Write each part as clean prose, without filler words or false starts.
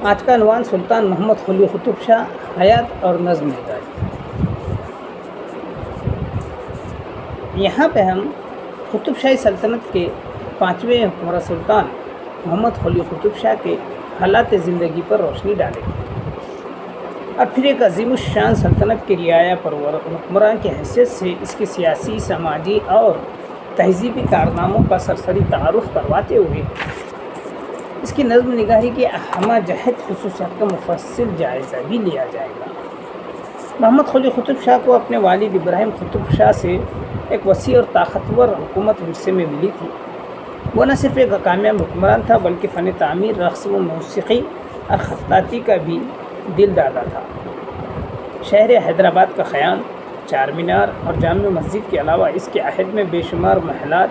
آج کا عنوان سلطان محمد قلی قطب شاہ، حیات اور نظم مزاج۔ یہاں پہ ہم قطب شاہی سلطنت کے 5ویں حکمراں سلطان محمد قلی قطب شاہ کے حالات زندگی پر روشنی ڈالیں اور پھر ایک عظیم الشان سلطنت کے رعایا پرور حکمراں کی حیثیت سے اس کے سیاسی، سماجی اور تہذیبی کارناموں کا سرسری تعارف کرواتے ہوئے اس کی نظم نگاری کی اہم جہت خصوصیات کا مفصل جائزہ بھی لیا جائے گا۔ محمد قلی قطب شاہ کو اپنے والد ابراہیم قطب شاہ سے ایک وسیع اور طاقتور حکومت ورثے میں ملی تھی۔ وہ نہ صرف ایک کامیاب حکمران تھا بلکہ فن تعمیر، رقص و موسیقی اور خطاطی کا بھی دل دادا تھا۔ شہر حیدرآباد کا قیام، چار مینار اور جامع مسجد کے علاوہ اس کے عہد میں بے شمار محلات،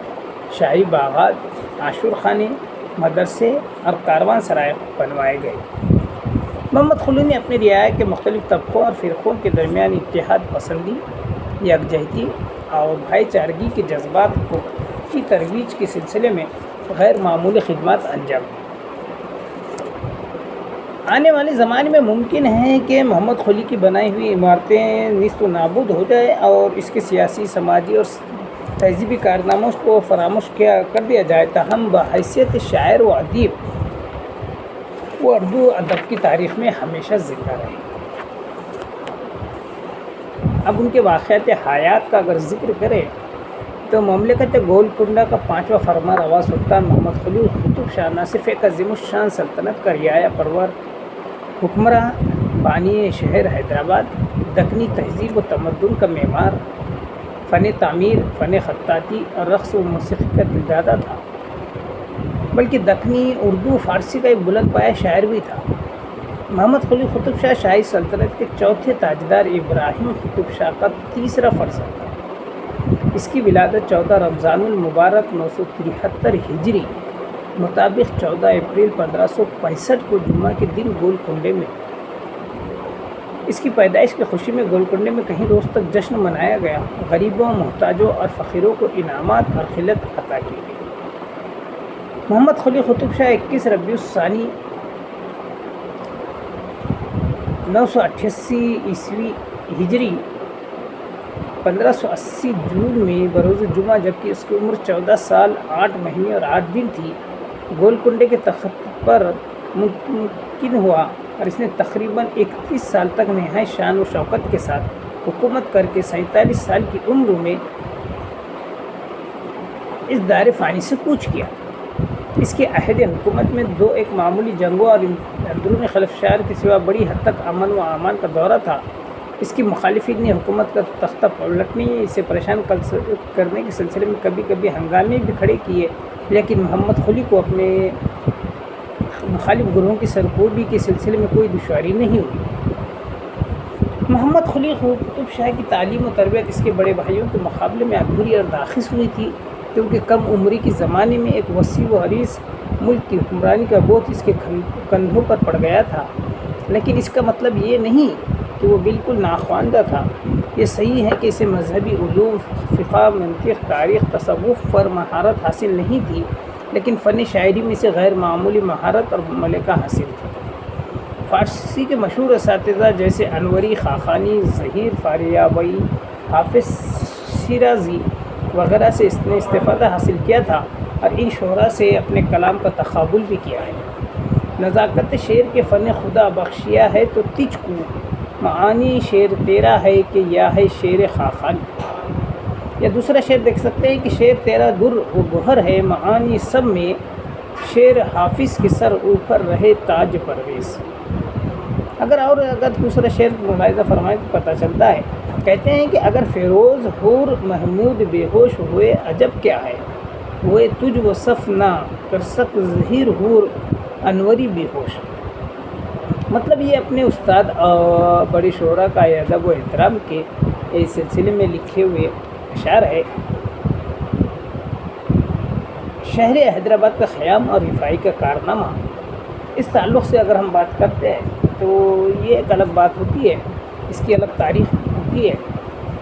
شاہی باغات، عاشور خانے، مدرسے اور کاروان سرائے بنوائے گئے۔ محمد قلی نے اپنی رعایا کے مختلف طبقوں اور فرقوں کے درمیان اتحاد پسندی، یکجہتی اور بھائی چارگی کے جذبات کی ترویج کے سلسلے میں غیر معمولی خدمات انجام دی۔ آنے والے زمانے میں ممکن ہے کہ محمد قلی کی بنائی ہوئی عمارتیں نیست و نابود ہو جائے اور اس کے سیاسی، سماجی اور تہذیبی کارناموں کو فراموش کر دیا جائے، تاہم بحیثیت شاعر و ادیب وہ اردو ادب کی تاریخ میں ہمیشہ زندہ رہے۔ اب ان کے واقعات حیات کا اگر ذکر کریں تو مملکت گولکنڈہ کا 5واں فرما روا سلطان محمد قلی قطب شاہ نہ صرف ایک عظیم الشان سلطنت کا رعایا پرور حکمراں، بانی شہر حیدرآباد، دکنی تہذیب و تمدن کا معمار، فن تعمیر، فن خطاطی اور رقص و موسیقی کا دلدادہ تھا، بلکہ دکنی، اردو، فارسی کا ایک بلند پایہ شاعر بھی تھا۔ محمد قلی قطب شاہ شاہی سلطنت کے چوتھے تاجدار ابراہیم قطب شاہ کا تیسرا فرزند تھا۔ اس کی ولادت 14 رمضان المبارک 973 ہجری مطابق 14 اپریل 1565 کو جمعہ کے دن گولکنڈے میں ہوئی۔ اس کی پیدائش کی خوشی میں گولکنڈے میں کئی روز تک جشن منایا گیا۔ غریبوں، محتاجوں اور فقیروں کو انعامات اور خلعت عطا کی گئی۔ محمد قلی قطب شاہ 21 ربیع الثانی 988 عیسوی ہجری 1580 جون میں بروز جمعہ، جبکہ اس کی عمر 14 سال 8 مہینے اور 8 دن تھی، گولکنڈے کے تخت پر منتقل ہوا اور اس نے تقریباً 31 سال تک نہایت شان و شوکت کے ساتھ حکومت کر کے 47 سال کی عمر میں اس دار فانی سے کوچ کیا۔ اس کے عہد حکومت میں ایک معمولی جنگوں اور اندرونی خلفشار کے سوا بڑی حد تک امن و امان کا دورہ تھا۔ اس کی مخالفین نے حکومت کا تختہ پلٹنے، اسے پریشان کرنے کے سلسلے میں کبھی کبھی ہنگامے بھی کھڑے کیے، لیکن محمد قلی کو اپنے مخالف گروہوں کی سرکوبی کے سلسلے میں کوئی دشواری نہیں ہوئی۔ محمد قلی قطب شاہ کی تعلیم و تربیت اس کے بڑے بھائیوں کے مقابلے میں ادھوری اور ناقص ہوئی تھی، کیونکہ کم عمری کے زمانے میں ایک وسیع و عریض ملک کی حکمرانی کا بوجھ اس کے کندھوں پر پڑ گیا تھا۔ لیکن اس کا مطلب یہ نہیں کہ وہ بالکل ناخواندہ تھا۔ یہ صحیح ہے کہ اسے مذہبی علوم، فقہ، منطق، تاریخ، تصوف پر مہارت حاصل نہیں تھی، لیکن فن شاعری میں اسے غیر معمولی مہارت اور ملکہ حاصل تھی۔ فارسی کے مشہور اساتذہ جیسے انوری، خاقانی، ظہیر فاریابی، حافظ شیرازی وغیرہ سے اس نے استفادہ حاصل کیا تھا اور ان شعراء سے اپنے کلام کا تقابل بھی کیا ہے۔ نزاکت شعر کے فن خدا بخشیا ہے تو تجھ کو، معانی شعر تیرا ہے کہ یا ہے شعر خاقانی۔ یا دوسرا شعر دیکھ سکتے ہیں کہ شعر تیرا در و گوہر ہے، معانی سب میں شعر حافظ کے سر اوپر رہے تاج پرویز۔ اگر دوسرا شعر ملاحظہ فرمائیں تو پتہ چلتا ہے، کہتے ہیں کہ اگر فیروز حور محمود بے ہوش ہوئے عجب کیا ہے، ہوئے تجھ و صف نہ کر سک ظہیر حور انوری بے ہوش۔ مطلب یہ اپنے استاد اور بڑے شعراء کا ادب و احترام کے اس سلسلے میں لکھے ہوئے اشعار ہے۔ شہر حیدرآباد کا قیام اور رفائی کا کارنامہ، اس تعلق سے اگر ہم بات کرتے ہیں تو یہ ایک الگ بات ہوتی ہے، اس کی الگ تاریخ ہوتی ہے۔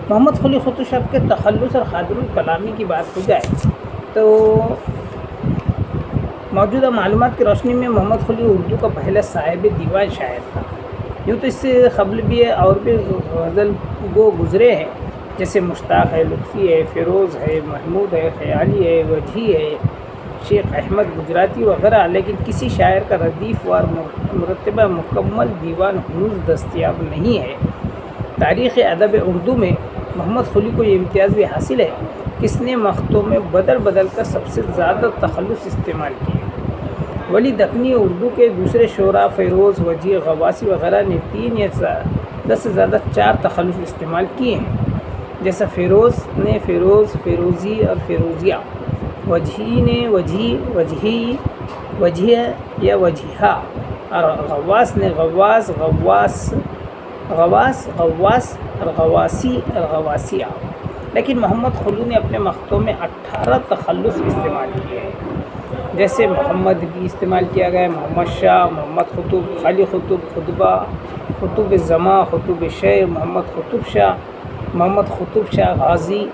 محمد قلی قطب شاہ کے تخلص اور قادر الکلامی کی بات ہو جائے تو موجودہ معلومات کی روشنی میں محمد خلیق اردو کا پہلا صاحب دیوان شاعر تھا۔ یوں تو اس سے قبل بھی اور بھی غزل گو گزرے ہیں، جیسے مشتاق ہے، لطفی ہے، فیروز ہے، محمود ہے، خیالی ہے، وجیح ہے، شیخ احمد گجراتی وغیرہ، لیکن کسی شاعر کا ردیف وار مرتبہ مکمل دیوان ہنوز دستیاب نہیں ہے۔ تاریخ ادب اردو میں محمد خلیق کو یہ امتیاز بھی حاصل ہے کہ اس نے مقطعوں میں بدل بدل کر سب سے زیادہ تخلص استعمال کیے۔ ولی دکنی اردو کے دوسرے شعراء فیروز، وجیح، غواصی وغیرہ نے 3 یا 10 سے زیادہ 4 تخلص استعمال کیے ہیں، جیسا فیروز نے فیروز، فیروزی اور فیروزیہ، وجیح نے وجیح، وجہی، وجیہ یا وجیحہ، اور غواص نے غواص، غواص، غواص، غواص اور غواصی اور غواصیہ۔ لیکن محمد خلیق نے اپنے مقطعوں میں 18 تخلص استعمال کیے ہیں، جیسے محمد بھی استعمال کیا گیا ہے، محمد شاہ، محمد قطب، خالی قطب، خطبہ، قطب زماں، قطب شے، محمد قطب شاہ، محمد قطب شاہ غازی،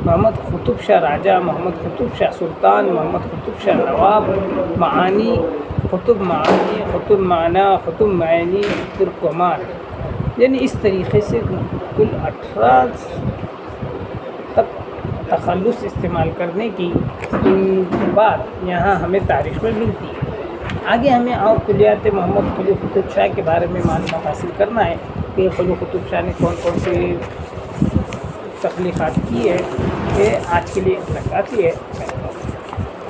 محمد قطب شاہ راجہ، محمد قطب شاہ سلطان، محمد قطب شاہ نواب، معانی، قطب معانی، قطب معنی، قطب معینی، ترکمان۔ یعنی اس طریقے سے کل 18 تک تخلص استعمال کرنے کی بات یہاں ہمیں تاریخ میں ملتی ہے۔ آگے ہمیں اور کلیات محمد خلیق قطب شاہ کے بارے میں معلومات حاصل کرنا ہے کہ خلیق قطب شاہ نے کون کون سی تخلیقات کی ہے۔ یہ آج کے لیے اتنا کافی ہے۔